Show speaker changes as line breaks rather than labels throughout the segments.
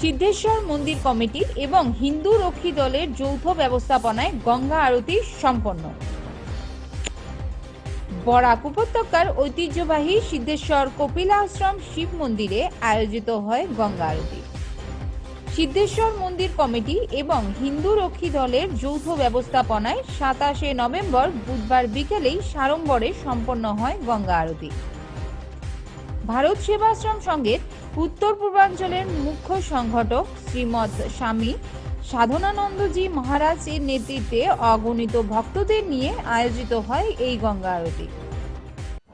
সিদ্ধেশ্বর মন্দির কমিটি এবং হিন্দু রক্ষী দলের যৌথ ব্যবস্থাপনায় গঙ্গা আরতি সম্পন্ন। বরাক উপত্যকার ঐতিহ্যবাহী সিদ্ধেশ্বর কপিলাশ্রম শিব মন্দিরে আয়োজিত হয় গঙ্গা আরতি। সিদ্ধেশ্বর মন্দির কমিটি এবং হিন্দু রক্ষী দলের যৌথ ব্যবস্থাপনায় 27শে নভেম্বর বুধবার বিকেলেই সাড়ম্বরে সম্পন্ন হয় গঙ্গা আরতি। ভারত সেবাশ্রম সংঘের উত্তর পূর্বাঞ্চলের মুখ্য সংগঠক শ্রীমৎ স্বামী সাধনানন্দজি মহারাজ এর নেতৃত্বে অগণিত ভক্তদের নিয়ে আয়োজিত হয় এই গঙ্গা আরতি।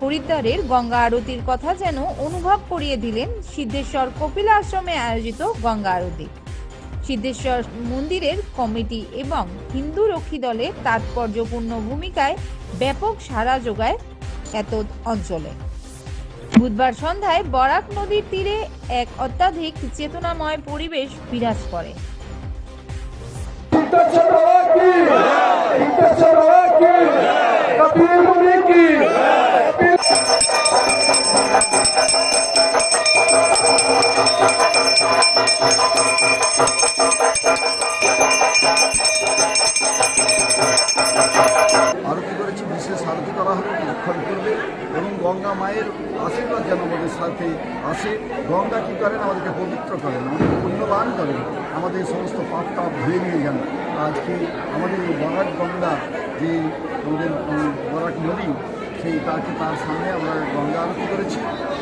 হরিদ্বারের গঙ্গা আরতির কথা যেন অনুভব করিয়ে দিলেন সিদ্ধেশ্বর কপিলাশ্রমে আয়োজিত গঙ্গা আরতি। সিদ্ধেশ্বর মন্দিরের কমিটি এবং হিন্দু রক্ষী দলের তাৎপর্যপূর্ণ ভূমিকায় ব্যাপক সাড়া যোগায় এত অঞ্চলে। বুধবার সন্ধ্যায় বরাক নদীর তীরে এক অত্যাধিক চেতনাময় পরিবেশ বিরাজ করে।
আরতি করেছি, বিশেষ আরতি করা হলো কিছুক্ষণ পূর্বে, এবং গঙ্গা মায়ের আশীর্বাদ যেন আমাদের সাথে আসে। গঙ্গা কী করেন? আমাদেরকে পবিত্র করেন, আমাদের পুণ্যবান করেন, আমাদের সমস্ত পাপ টাপ ধুয়ে নিয়ে যান। আজকে আমাদের এই বরাক গঙ্গা, যে আমাদের বরাক নদী, সেই তার সামনে আমরা গঙ্গা আরতি করেছি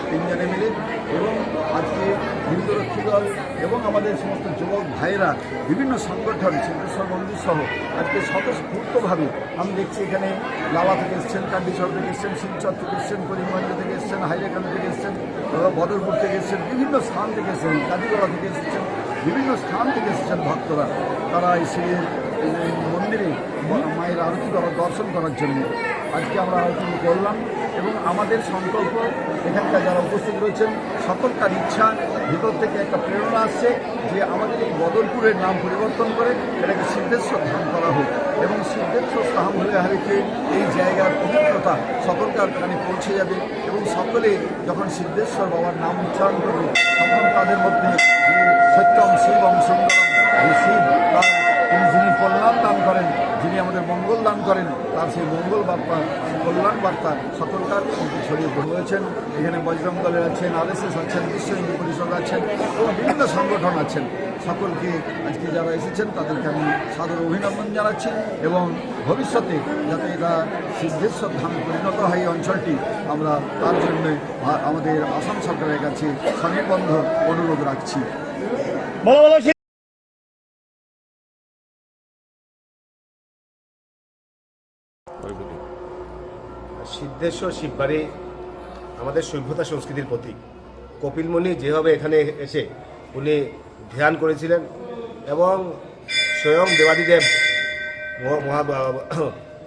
তিনজনে মিলে। এবং আজকে হিন্দু রক্ষী দল এবং আমাদের সমস্ত যুবক ভাইয়েরা বিভিন্ন সংগঠন সিদ্ধেশ্বর মন্দির সহ আজকে স্বতঃস্ফূর্তভাবে আমি দেখছি এখানে লালা থেকে এসছেন, কান্ডিচর থেকে এসছেন, শিলচর থেকে এসছেন, করিমগঞ্জ থেকে এসছেন, হাইলাকান্দি থেকে এসছেন, বদরপুর থেকে এসছেন, বিভিন্ন স্থান থেকে এসেছেন, কাদিগড়া থেকে এসেছেন, বিভিন্ন স্থান থেকে এসেছেন ভক্তরা। তারা এসে মন্দিরে মায়ের আরতি দর্শন করার জন্য আজকে আমরা আরতি করলাম। এবং আমাদের সংকল্প, এখানকার যারা উপস্থিত রয়েছেন সকলকার ইচ্ছা, ভিতর থেকে একটা প্রেরণা আসছে যে আমাদের এই বদরপুরের নাম পরিবর্তন করে এটাকে সিদ্ধেশ্বর ধাম করা হোক, এবং সিদ্ধেশ্বর ধাম হলে হারিকে এই জায়গার পবিত্রতা সকলকার কানে পৌঁছে যাবে। এবং সকলে যখন সিদ্ধেশ্বর বাবার নাম উচ্চারণ করবে তখন তাদের মধ্যে সত্যম শিবম সুন্দরম, শিব তার তিনি যিনি কল্যাণ দান করেন, যিনি আমাদের মঙ্গল দান করেন, তার সেই মঙ্গল বার্তা, কল্যাণ বার্তা সকলকার ছড়িয়ে রয়েছেন। এখানে বজরং দলের আছেন, RSS আছেন, বিশ্ব হিন্দু পরিষদ আছেন এবং বিভিন্ন সংগঠন আছেন। সকলকে আজকে যারা এসেছেন তাদেরকে আমি সাদর অভিনন্দন জানাচ্ছি, এবং ভবিষ্যতে যাতে এটা সিদ্ধেশ্বর ধামে পরিণত হয় এই অঞ্চলটি, আমরা তার জন্য আমাদের আসাম সরকারের কাছে স্বনির্বন্ধ অনুরোধ রাখছি।
সিদ্ধেশ্বর শিববাড়ি আমাদের সভ্যতা সংস্কৃতির প্রতীক। কপিলমুনি যেভাবে এখানে এসে উনি ধ্যান করেছিলেন, এবং স্বয়ং দেবাদিদেব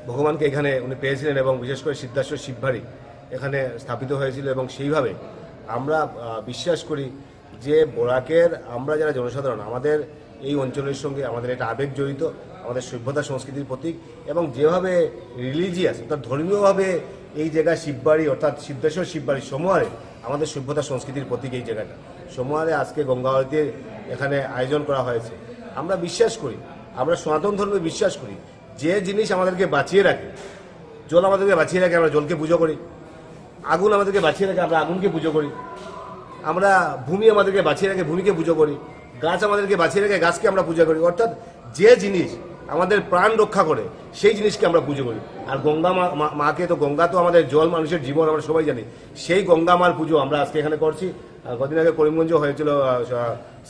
ভগবানকে এখানে উনি পেয়েছিলেন, এবং বিশেষ করে সিদ্ধেশ্বর শিববাড়ি এখানে স্থাপিত হয়েছিল। এবং সেইভাবে আমরা বিশ্বাস করি যে বরাকের আমরা যারা জনসাধারণ, আমাদের এই অঞ্চলের সঙ্গে আমাদের একটা আবেগ জড়িত, আমাদের সভ্যতা সংস্কৃতির প্রতীক। এবং যেভাবে রিলিজিয়াস অর্থাৎ ধর্মীয়ভাবে এই জায়গায় শিববাড়ি অর্থাৎ সিদ্ধেশ্বর শিববাড়ি সমুয়ারে আমাদের সভ্যতা সংস্কৃতির প্রতীক এই জায়গাটা। সমুয়ারে আজকে গঙ্গা আরতির এখানে আয়োজন করা হয়েছে। আমরা বিশ্বাস করি, আমরা সনাতন ধর্মে বিশ্বাস করি, যে জিনিস আমাদেরকে বাঁচিয়ে রাখে, জল আমাদেরকে বাঁচিয়ে রাখে, আমরা জলকে পুজো করি। আগুন আমাদেরকে বাঁচিয়ে রাখে, আমরা আগুনকে পুজো করি। আমরা ভূমি আমাদেরকে বাঁচিয়ে রাখে, ভূমিকে পুজো করি। গাছ আমাদেরকে বাঁচিয়ে রেখে, গাছকে আমরা পূজা করি। অর্থাৎ যে জিনিস আমাদের প্রাণ রক্ষা করে সেই জিনিসকে আমরা পুজো করি। আর গঙ্গা মাকে তো, গঙ্গা তো আমাদের জল, মানুষের জীবন, আমরা সবাই জানি। সেই গঙ্গা মার পুজো আমরা আজকে এখানে করছি। কদিন আগে করিমগঞ্জ হয়েছিল,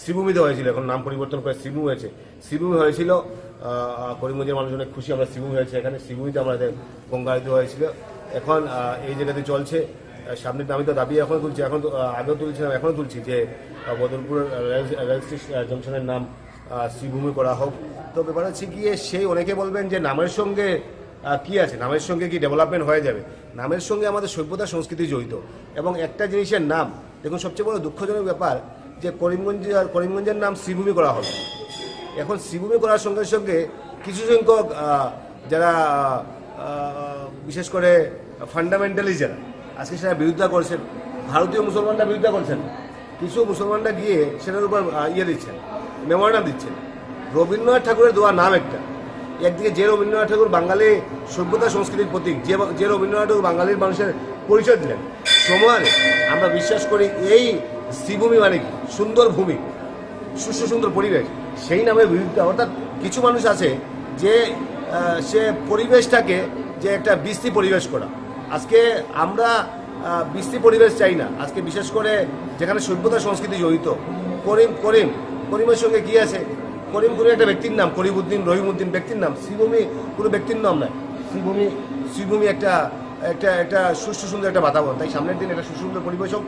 শ্রীভূমিতে হয়েছিল, এখন নাম পরিবর্তন করে শ্রীভূমি হয়েছে। শ্রীভূমি হয়েছিল, করিমগঞ্জের মানুষ অনেক খুশি, আমরা শ্রীভূমি হয়েছে এখানে। শ্রীভূমিতে আমাদের গঙ্গা আরতি হয়েছিল। এখন এই জায়গাতে চলছে। সামনে আমি তো দাবি এখনো তুলছি, এখন আগেও তুলছিলাম, এখনও তুলছি যে বদরপুর রেল জংশনের নাম শ্রীভূমি করা হোক। তো ব্যাপার হচ্ছে গিয়ে সেই অনেকে বলবেন যে নামের সঙ্গে কি আছে, নামের সঙ্গে কি ডেভেলপমেন্ট হয়ে যাবে? নামের সঙ্গে আমাদের সভ্যতা সংস্কৃতি জড়িত। এবং একটা জিনিসের নাম, দেখুন সবচেয়ে বড় দুঃখজনক ব্যাপার যে করিমগঞ্জের নাম শ্রীভূমি করা হলো। এখন শ্রীভূমি করার সঙ্গে সঙ্গে কিছু সংখ্যক যারা বিশেষ করে ফান্ডামেন্টালি যারা আজকে সেটা বিরোধিতা করছেন, ভারতীয় মুসলমানরা বিরোধিতা করছেন কিছু মুসলমানরা গিয়ে সেটার উপর দিচ্ছেন, মেমোরান্ডাম দিচ্ছেন। রবীন্দ্রনাথ ঠাকুরের দেওয়া নাম একটা, একদিকে যে রবীন্দ্রনাথ ঠাকুর বাঙালি সভ্যতা সংস্কৃতির প্রতীক, যে রবীন্দ্রনাথ ঠাকুর বাঙালির মানুষের পরিচয় দিলেন, সমানে আমরা বিশ্বাস করি এই শ্রীভূমি মানে কি সুন্দর ভূমি, সুস্থ সুন্দর পরিবেশ, সেই নামের বিরুদ্ধে। অর্থাৎ কিছু মানুষ আছে যে সে পরিবেশটাকে যে একটা বিশ্রী পরিবেশ করা। আজকে আমরা বিশ্রী পরিবেশ চাই না। আজকে বিশেষ করে যেখানে সভ্যতা সংস্কৃতি জড়িত, করিমের সঙ্গে কি আছে? করিম কোনো একটা ব্যক্তির নাম, করিমউদ্দিন, রহিমউদ্দিন ব্যক্তির নাম। শ্রীভূমি কোনো ব্যক্তির নাম নয়। শ্রীভূমি একটা একটা একটা সুস্থ সুন্দর একটা বাতাবরণ। তাই সামনের দিন একটা সুন্দর পরিবেশ হোক।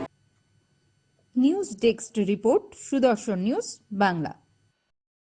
নিউজ ডেস্ক রিপোর্ট, সুদর্শন নিউজ বাংলা।